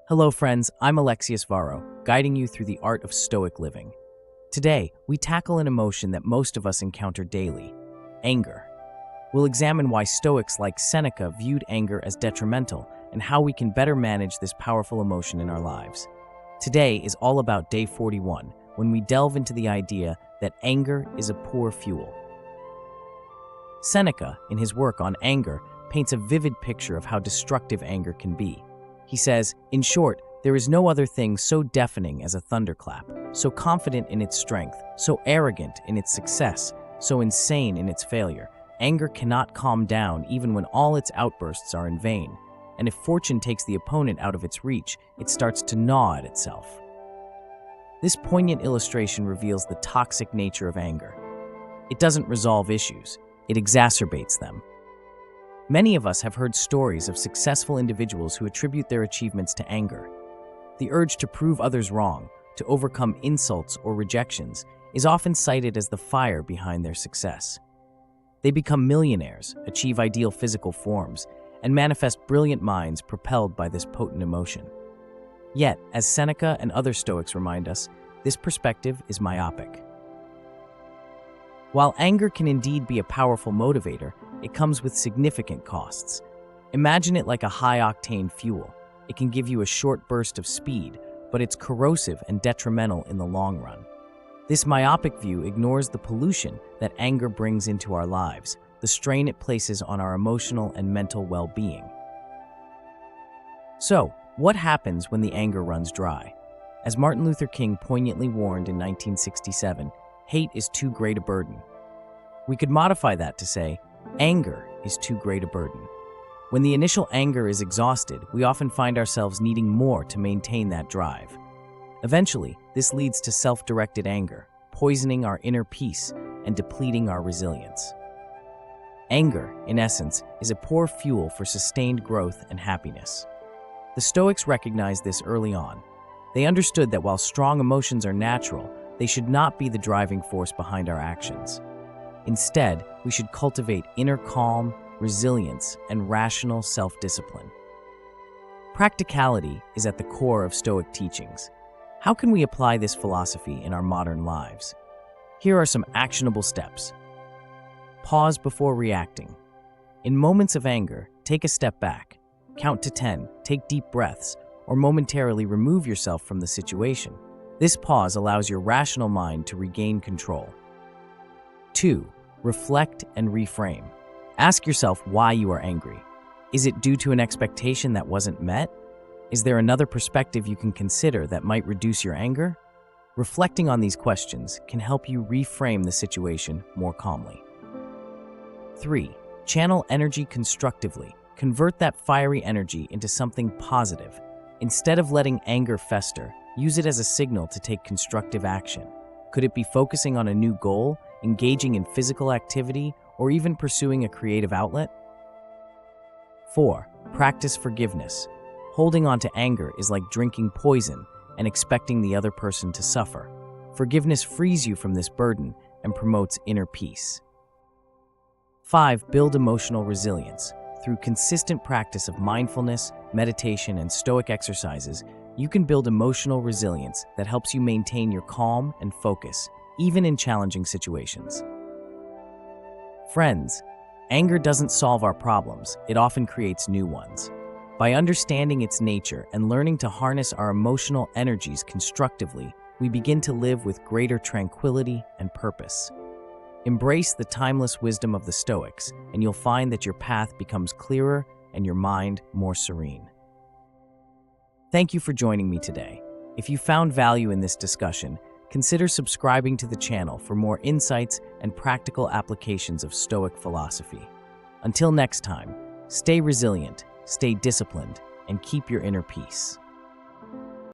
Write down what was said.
Hello, friends. I'm Alexius Varro, guiding you through the art of Stoic living. Today, we tackle an emotion that most of us encounter daily: anger. We'll examine why Stoics like Seneca viewed anger as detrimental and how we can better manage this powerful emotion in our lives. Today is all about day 41, when we delve into the idea that anger is a poor fuel. Seneca, in his work on anger, paints a vivid picture of how destructive anger can be. He says, in short, there is no other thing so deafening as a thunderclap, so confident in its strength, so arrogant in its success, so insane in its failure. Anger cannot calm down even when all its outbursts are in vain, and if fortune takes the opponent out of its reach, it starts to gnaw at itself. This poignant illustration reveals the toxic nature of anger. It doesn't resolve issues, it exacerbates them. Many of us have heard stories of successful individuals who attribute their achievements to anger. The urge to prove others wrong, to overcome insults or rejections, is often cited as the fire behind their success. They become millionaires, achieve ideal physical forms, and manifest brilliant minds propelled by this potent emotion. Yet, as Seneca and other Stoics remind us, this perspective is myopic. While anger can indeed be a powerful motivator, it comes with significant costs. Imagine it like a high-octane fuel. It can give you a short burst of speed, but it's corrosive and detrimental in the long run. This myopic view ignores the pollution that anger brings into our lives, the strain it places on our emotional and mental well-being. So, what happens when the anger runs dry? As Martin Luther King poignantly warned in 1967, hate is too great a burden. We could modify that to say, anger is too great a burden. When the initial anger is exhausted, we often find ourselves needing more to maintain that drive. Eventually, this leads to self-directed anger, poisoning our inner peace and depleting our resilience. Anger, in essence, is a poor fuel for sustained growth and happiness. The Stoics recognized this early on. They understood that while strong emotions are natural, they should not be the driving force behind our actions. Instead, we should cultivate inner calm, resilience, and rational self-discipline. Practicality is at the core of Stoic teachings. How can we apply this philosophy in our modern lives? Here are some actionable steps. Pause before reacting. In moments of anger, take a step back. Count to 10, take deep breaths, or momentarily remove yourself from the situation. This pause allows your rational mind to regain control. 2. Reflect and reframe. Ask yourself why you are angry. Is it due to an expectation that wasn't met? Is there another perspective you can consider that might reduce your anger? Reflecting on these questions can help you reframe the situation more calmly. 3. Channel energy constructively. Convert that fiery energy into something positive. Instead of letting anger fester, use it as a signal to take constructive action. Could it be focusing on a new goal, engaging in physical activity, or even pursuing a creative outlet? 4. Practice forgiveness. Holding on to anger is like drinking poison and expecting the other person to suffer. Forgiveness frees you from this burden and promotes inner peace. 5. Build emotional resilience. Through consistent practice of mindfulness, meditation, and Stoic exercises, you can build emotional resilience that helps you maintain your calm and focus, even in challenging situations. Friends, anger doesn't solve our problems, it often creates new ones. By understanding its nature and learning to harness our emotional energies constructively, we begin to live with greater tranquility and purpose. Embrace the timeless wisdom of the Stoics, and you'll find that your path becomes clearer and your mind more serene. Thank you for joining me today. If you found value in this discussion, consider subscribing to the channel for more insights and practical applications of Stoic philosophy. Until next time, stay resilient, stay disciplined, and keep your inner peace.